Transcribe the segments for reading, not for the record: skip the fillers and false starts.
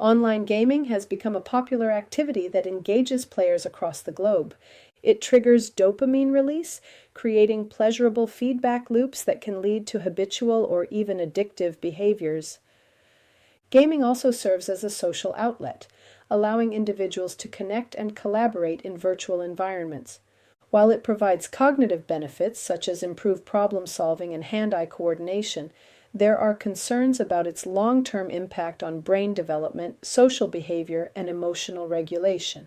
Online gaming has become a popular activity that engages players across the globe. It triggers dopamine release, creating pleasurable feedback loops that can lead to habitual or even addictive behaviors. Gaming also serves as a social outlet, allowing individuals to connect and collaborate in virtual environments. While it provides cognitive benefits such as improved problem solving and hand-eye coordination, there are concerns about its long-term impact on brain development, social behavior, and emotional regulation.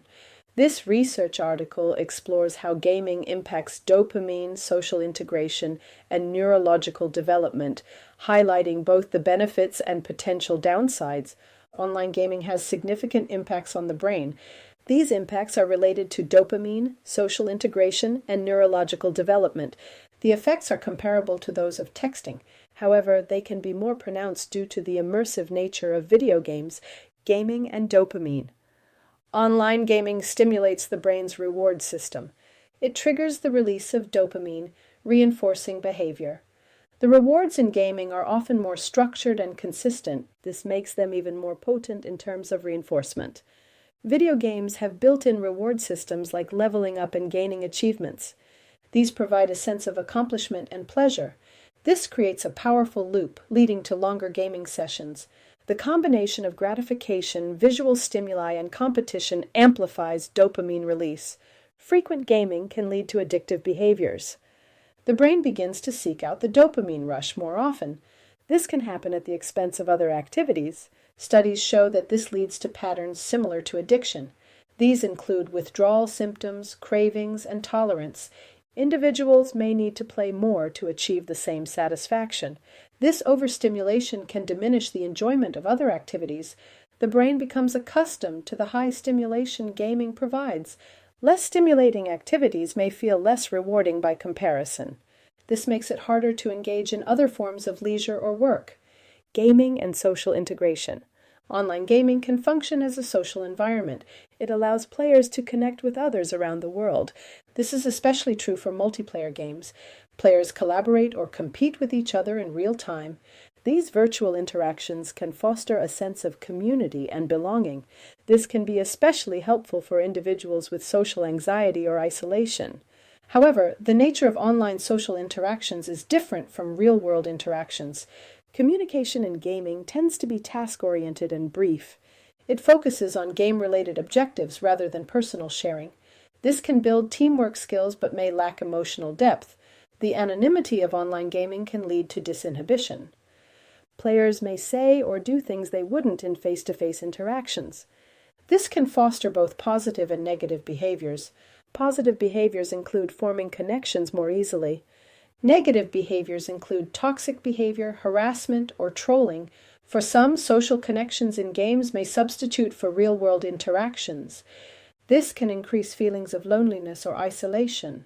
This research article explores how gaming impacts dopamine, social integration, and neurological development, highlighting both the benefits and potential downsides. Online gaming has significant impacts on the brain. These impacts are related to dopamine, social integration, and neurological development. The effects are comparable to those of texting. However, they can be more pronounced due to the immersive nature of video games, gaming, and dopamine. Online gaming stimulates the brain's reward system. It triggers the release of dopamine, reinforcing behavior. The rewards in gaming are often more structured and consistent. This makes them even more potent in terms of reinforcement. Video games have built-in reward systems like leveling up and gaining achievements. These provide a sense of accomplishment and pleasure. This creates a powerful loop, leading to longer gaming sessions. The combination of gratification, visual stimuli, and competition amplifies dopamine release. Frequent gaming can lead to addictive behaviors. The brain begins to seek out the dopamine rush more often. This can happen at the expense of other activities. Studies show that this leads to patterns similar to addiction. These include withdrawal symptoms, cravings, and tolerance. Individuals may need to play more to achieve the same satisfaction. This overstimulation can diminish the enjoyment of other activities. The brain becomes accustomed to the high stimulation gaming provides. Less stimulating activities may feel less rewarding by comparison. This makes it harder to engage in other forms of leisure or work. Gaming and social integration. Online gaming can function as a social environment. It allows players to connect with others around the world. This is especially true for multiplayer games. Players collaborate or compete with each other in real time. These virtual interactions can foster a sense of community and belonging. This can be especially helpful for individuals with social anxiety or isolation. However, the nature of online social interactions is different from real-world interactions. Communication in gaming tends to be task-oriented and brief. It focuses on game-related objectives rather than personal sharing. This can build teamwork skills but may lack emotional depth. The anonymity of online gaming can lead to disinhibition. Players may say or do things they wouldn't in face-to-face interactions. This can foster both positive and negative behaviors. Positive behaviors include forming connections more easily. Negative behaviors include toxic behavior, harassment, or trolling. For some, social connections in games may substitute for real-world interactions. This can increase feelings of loneliness or isolation.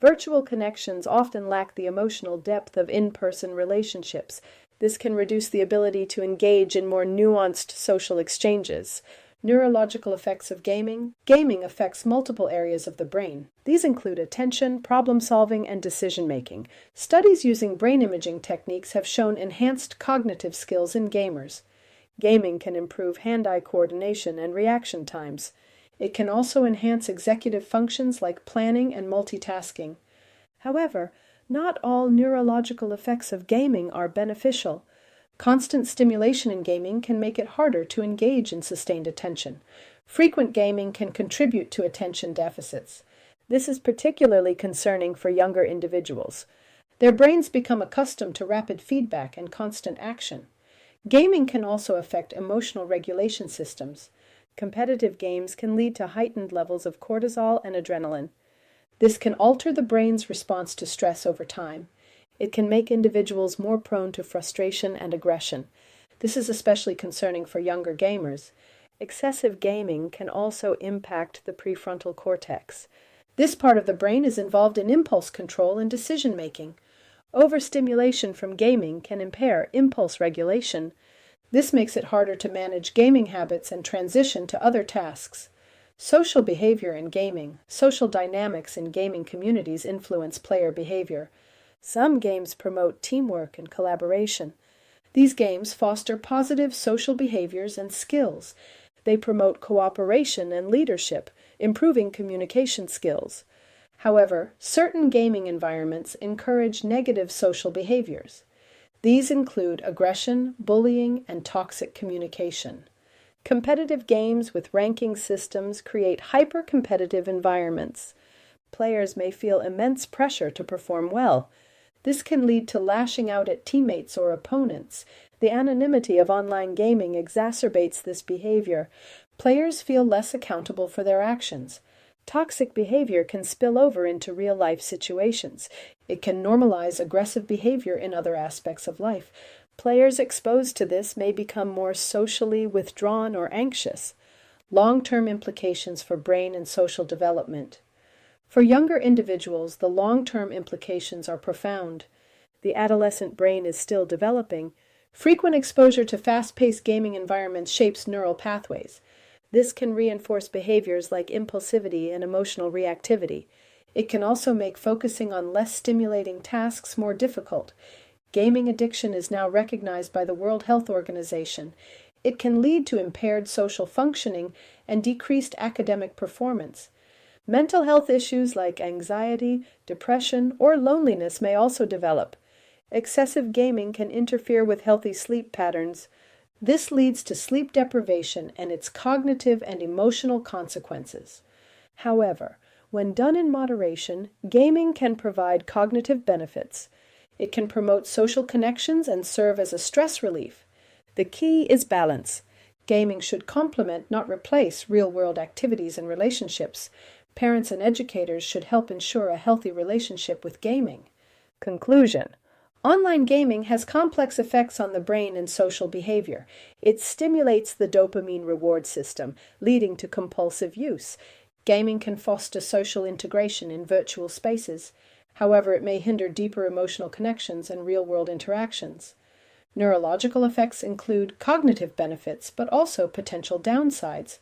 Virtual connections often lack the emotional depth of in-person relationships. This can reduce the ability to engage in more nuanced social exchanges. Neurological effects of gaming. Gaming affects multiple areas of the brain. These include attention, problem-solving, and decision-making. Studies using brain imaging techniques have shown enhanced cognitive skills in gamers. Gaming can improve hand-eye coordination and reaction times. It can also enhance executive functions like planning and multitasking. However, not all neurological effects of gaming are beneficial. Constant stimulation in gaming can make it harder to engage in sustained attention. Frequent gaming can contribute to attention deficits. This is particularly concerning for younger individuals. Their brains become accustomed to rapid feedback and constant action. Gaming can also affect emotional regulation systems. Competitive games can lead to heightened levels of cortisol and adrenaline. This can alter the brain's response to stress over time. It can make individuals more prone to frustration and aggression. This is especially concerning for younger gamers. Excessive gaming can also impact the prefrontal cortex. This part of the brain is involved in impulse control and decision-making. Overstimulation from gaming can impair impulse regulation. This makes it harder to manage gaming habits and transition to other tasks. Social behavior in gaming. Social dynamics in gaming communities influence player behavior. Some games promote teamwork and collaboration. These games foster positive social behaviors and skills. They promote cooperation and leadership, improving communication skills. However, certain gaming environments encourage negative social behaviors. These include aggression, bullying, and toxic communication. Competitive games with ranking systems create hyper-competitive environments. Players may feel immense pressure to perform well. This can lead to lashing out at teammates or opponents. The anonymity of online gaming exacerbates this behavior. Players feel less accountable for their actions. Toxic behavior can spill over into real-life situations. It can normalize aggressive behavior in other aspects of life. Players exposed to this may become more socially withdrawn or anxious. Long-term implications for brain and social development. For younger individuals, the long-term implications are profound. The adolescent brain is still developing. Frequent exposure to fast-paced gaming environments shapes neural pathways. This can reinforce behaviors like impulsivity and emotional reactivity. It can also make focusing on less stimulating tasks more difficult. Gaming addiction is now recognized by the World Health Organization. It can lead to impaired social functioning and decreased academic performance. Mental health issues like anxiety, depression, or loneliness may also develop. Excessive gaming can interfere with healthy sleep patterns. This leads to sleep deprivation and its cognitive and emotional consequences. However, when done in moderation, gaming can provide cognitive benefits. It can promote social connections and serve as a stress relief. The key is balance. Gaming should complement, not replace, real-world activities and relationships. Parents and educators should help ensure a healthy relationship with gaming. Conclusion. Online gaming has complex effects on the brain and social behavior. It stimulates the dopamine reward system, leading to compulsive use. Gaming can foster social integration in virtual spaces. However, it may hinder deeper emotional connections and real-world interactions. Neurological effects include cognitive benefits, but also potential downsides.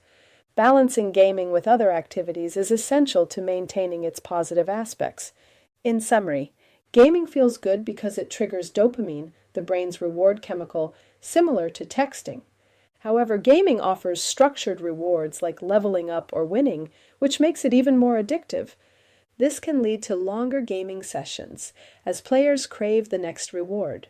Balancing gaming with other activities is essential to maintaining its positive aspects. In summary, gaming feels good because it triggers dopamine, the brain's reward chemical, similar to texting. However, gaming offers structured rewards like leveling up or winning, which makes it even more addictive. This can lead to longer gaming sessions, as players crave the next reward.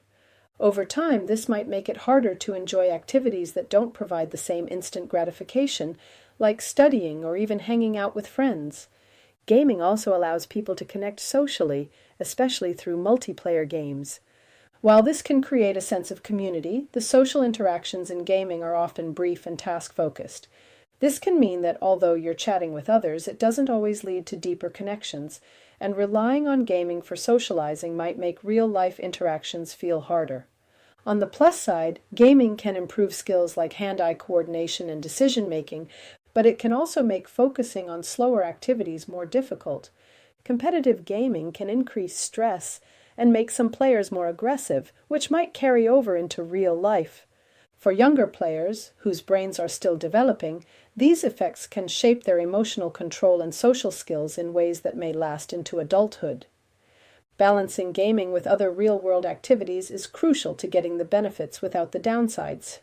Over time, this might make it harder to enjoy activities that don't provide the same instant gratification, like studying or even hanging out with friends. Gaming also allows people to connect socially, especially through multiplayer games. While this can create a sense of community, the social interactions in gaming are often brief and task-focused. This can mean that although you're chatting with others, it doesn't always lead to deeper connections, and relying on gaming for socializing might make real-life interactions feel harder. On the plus side, gaming can improve skills like hand-eye coordination and decision-making, but it can also make focusing on slower activities more difficult. Competitive gaming can increase stress and make some players more aggressive, which might carry over into real life. For younger players, whose brains are still developing, these effects can shape their emotional control and social skills in ways that may last into adulthood. Balancing gaming with other real-world activities is crucial to getting the benefits without the downsides.